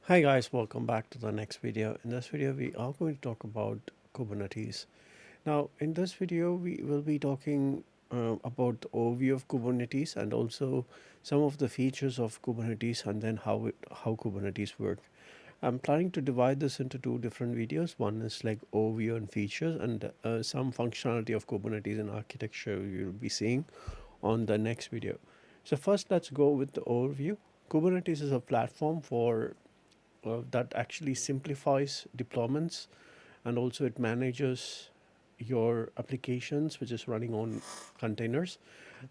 Hi guys, welcome back to the next video. In this video, we are going to talk about Kubernetes. Now, in this video, we will be talking about the overview of Kubernetes and also some of the features of Kubernetes and then how Kubernetes work. I'm planning to divide this into two different videos. One is like overview and features and some functionality of Kubernetes and architecture you'll be seeing on the next video. So first, let's go with the overview. Kubernetes is a platform for that actually simplifies deployments, and also it manages your applications which is running on containers,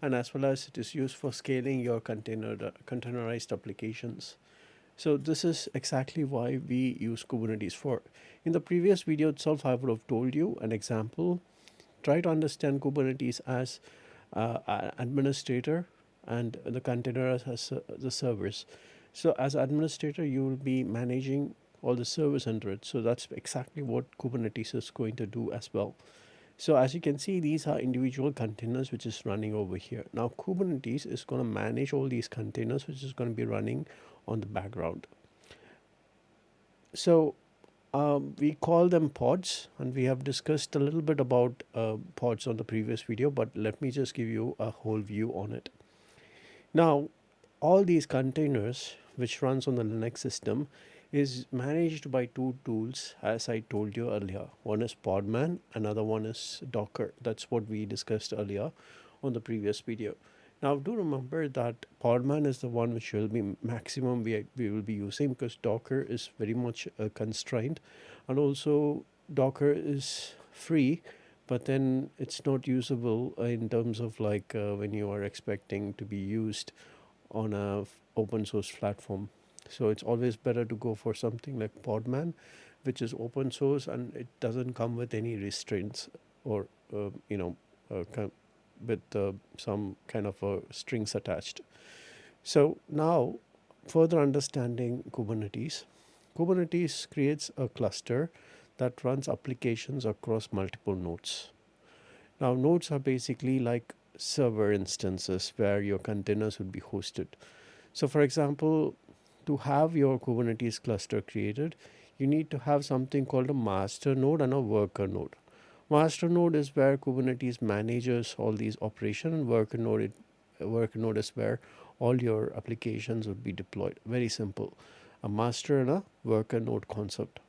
and as well as it is used for scaling your containerized applications. So this is exactly why we use Kubernetes for. In the previous video itself, I would have told you an example. Try to understand Kubernetes as an administrator and the container as the servers. So as administrator, you will be managing all the servers under it. So that's exactly what Kubernetes is going to do as well. So as you can see, these are individual containers which is running over here. Now Kubernetes is going to manage all these containers which is going to be running on the background. So we call them pods, and we have discussed a little bit about pods on the previous video, but let me just give you a whole view on it. Now, all these containers which runs on the Linux system is managed by two tools, as I told you earlier. One is Podman, another one is Docker. That's what we discussed earlier on the previous video. Now, do remember that Podman is the one which will be maximum we will be using, because Docker is very much constrained, and also Docker is free, but then it's not usable in terms of like when you are expecting to be used on a open source platform. So it's always better to go for something like Podman, which is open source and it doesn't come with any restraints or with some kind of strings attached. So now, further understanding Kubernetes. Kubernetes creates a cluster that runs applications across multiple nodes. Now, nodes are basically like server instances where your containers would be hosted. So, for example, to have your Kubernetes cluster created, you need to have something called a master node and a worker node. Master node is where Kubernetes manages all these operations, and worker node is where all your applications would be deployed. Very simple. A master and a worker node concept.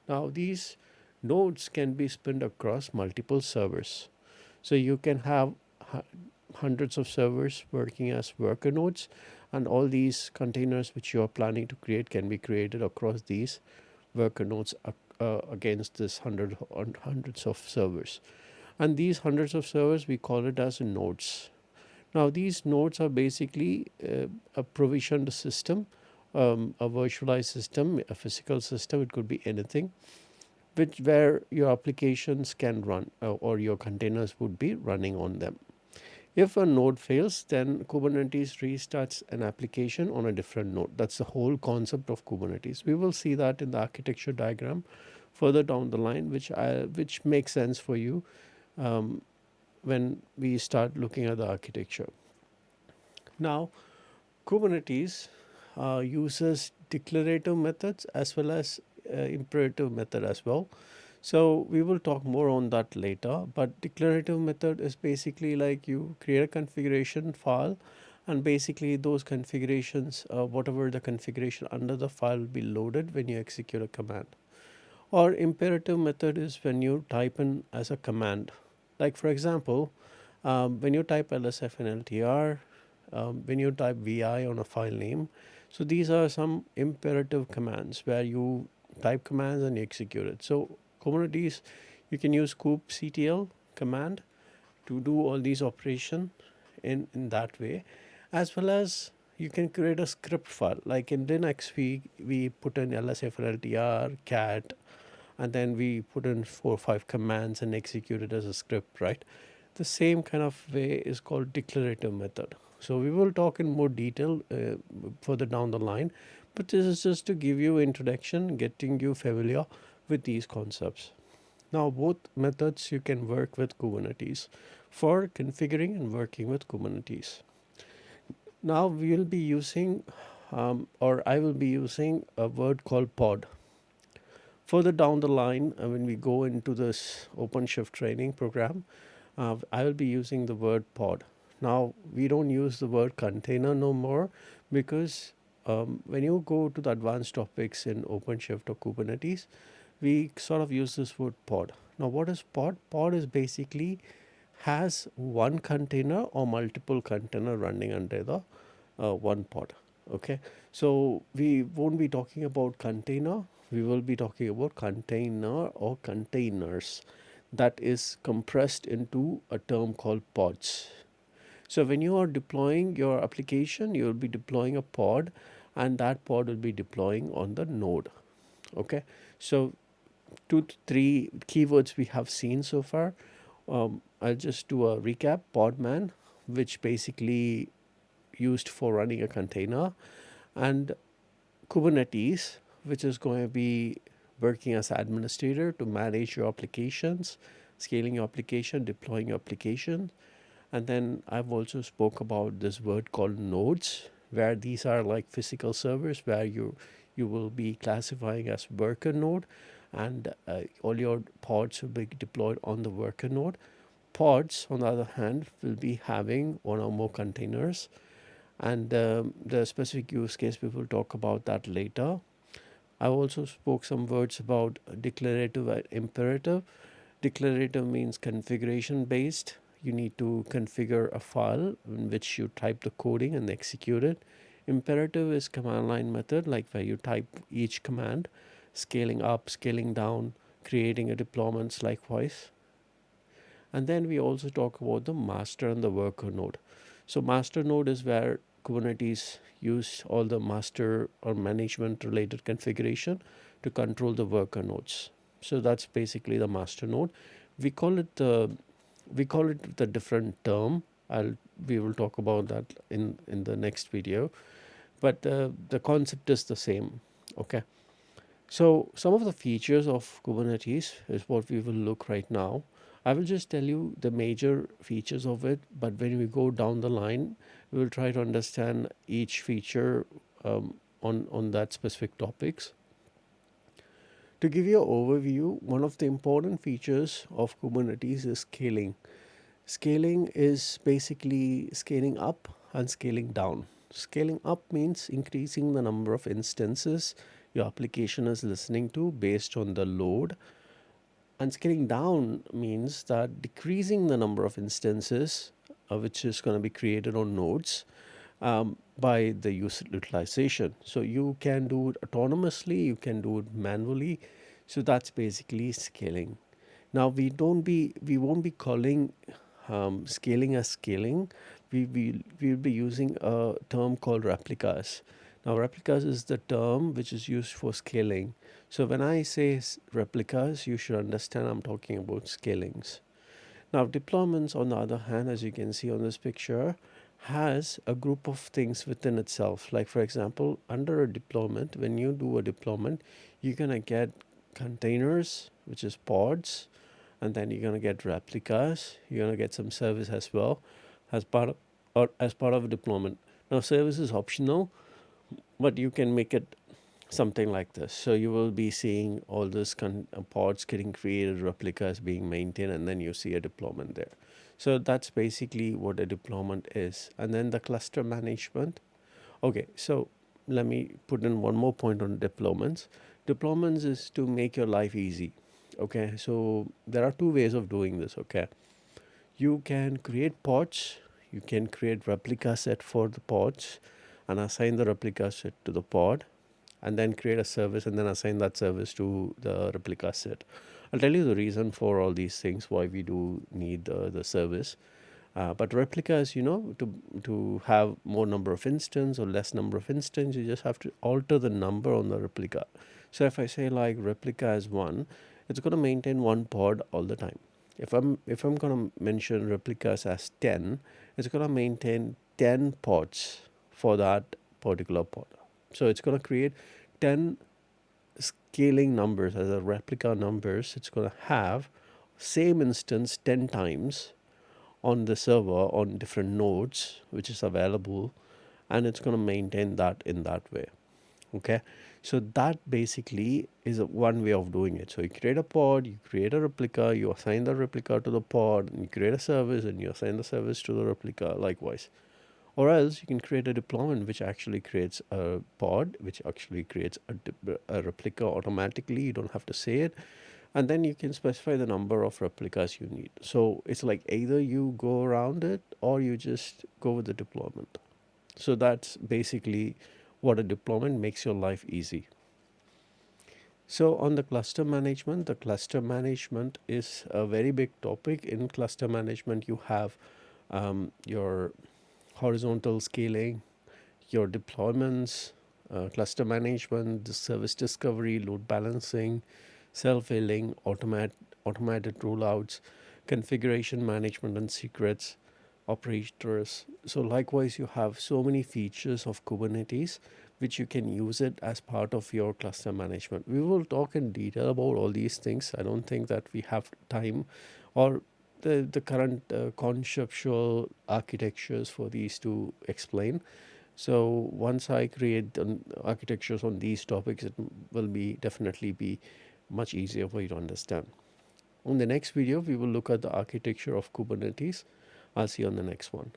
Now, these nodes can be spinned across multiple servers. So you can have hundreds of servers working as worker nodes, and all these containers which you are planning to create can be created across these worker nodes against this hundreds of servers. And these hundreds of servers, we call it as nodes. Now, these nodes are basically a provisioned system, a virtualized system, a physical system. It could be anything where your applications can run or your containers would be running on them. If a node fails, then Kubernetes restarts an application on a different node. That's the whole concept of Kubernetes. We will see that in the architecture diagram further down the line, which makes sense for you when we start looking at the architecture. Now, Kubernetes uses declarative methods as well as imperative method as well. So we will talk more on that later, but declarative method is basically like you create a configuration file, and basically those configurations, whatever the configuration under the file will be loaded when you execute a command. Or imperative method is when you type in as a command. Like for example, when you type lsf and ltr, when you type vi on a file name, so these are some imperative commands where you type commands and you execute it. So Kubernetes, you can use kubectl command to do all these operations in that way, as well as you can create a script file. Like in Linux, we put in lsfltr cat, and then we put in 4 or 5 commands and execute it as a script, right? The same kind of way is called declarative method. So we will talk in more detail further down the line, but this is just to give you introduction, getting you familiar with these concepts. Now, both methods you can work with Kubernetes for configuring and working with Kubernetes. Now we will be using or I will be using a word called pod. Further down the line, when we go into this OpenShift training program, I will be using the word pod. Now, we don't use the word container no more because when you go to the advanced topics in OpenShift or Kubernetes, we sort of use this word pod. Now, what is pod? Pod is basically has one container or multiple container running under the one pod. Okay, so we won't be talking about container, we will be talking about container or containers that is compressed into a term called pods. So when you are deploying your application, you will be deploying a pod, and that pod will be deploying on the node. Okay, so 2 to 3 keywords we have seen so far. I'll just do a recap. Podman, which basically used for running a container, and Kubernetes, which is going to be working as administrator to manage your applications, scaling your application, deploying your application. And then I've also spoke about this word called nodes, where these are like physical servers where you will be classifying as worker node, and all your pods will be deployed on the worker node. Pods, on the other hand, will be having one or more containers, and the specific use case we will talk about that later. I also spoke some words about declarative and imperative. Declarative means configuration based. You need to configure a file in which you type the coding and execute it. Imperative is command line method, like where you type each command, scaling up, scaling down, creating a deployments likewise. And then we also talk about the master and the worker node. So master node is where Kubernetes use all the master or management related configuration to control the worker nodes. So that's basically the master node. We call it the different term. We will talk about that in the next video, but the concept is the same. Okay. So some of the features of Kubernetes is what we will look right now. I will just tell you the major features of it, but when we go down the line, we will try to understand each feature on that specific topics. To give you an overview, one of the important features of Kubernetes is scaling. Scaling is basically scaling up and scaling down. Scaling up means increasing the number of instances your application is listening to based on the load. And scaling down means that decreasing the number of instances which is going to be created on nodes by the utilization. So you can do it autonomously, you can do it manually. So that's basically scaling. Now we won't be calling scaling as scaling. We'll be using a term called replicas. Now replicas is the term which is used for scaling. So when I say replicas, you should understand I'm talking about scalings. Now deployments, on the other hand, as you can see on this picture, has a group of things within itself. Like for example, under a deployment, when you do a deployment, you're gonna get containers, which is pods, and then you're going to get replicas. You're going to get some service as well as part of a deployment. Now service is optional, but you can make it something like this. So you will be seeing all this pods getting created, replicas being maintained, and then you see a deployment there. So that's basically what a deployment is. And then the cluster management. Okay, so let me put in one more point on deployments. Deployments is to make your life easy. Okay, so there are two ways of doing this. Okay, you can create pods, you can create replica set for the pods and assign the replica set to the pod, and then create a service and then assign that service to the replica set. I'll tell you the reason for all these things, why we do need the service. But replicas, to have more number of instance or less number of instance, you just have to alter the number on the replica. So if I say like replica is 1, it's going to maintain one pod all the time. If I'm going to mention replicas as 10, it's going to maintain 10 pods for that particular pod. So it's going to create 10 scaling numbers as a replica numbers. It's going to have same instance 10 times on the server on different nodes which is available, and it's going to maintain that in that way. Okay, so that basically is one way of doing it. So you create a pod, you create a replica, you assign the replica to the pod, and you create a service and you assign the service to the replica likewise. Or else you can create a deployment which actually creates a pod, which actually creates a replica automatically. You don't have to say it. And then you can specify the number of replicas you need. So it's like either you go around it or you just go with the deployment. So that's basically what a deployment makes your life easy. So on the cluster management is a very big topic. In cluster management, you have your horizontal scaling, your deployments, cluster management, the service discovery, load balancing, self-healing, automated rollouts, configuration management and secrets, operators. So likewise, you have so many features of Kubernetes which you can use it as part of your cluster management. We will talk in detail about all these things. I don't think that we have time or the current conceptual architectures for these to explain. So once I create the architectures on these topics, it will be definitely be much easier for you to understand. On the next video, we will look at the architecture of Kubernetes. I'll see you on the next one.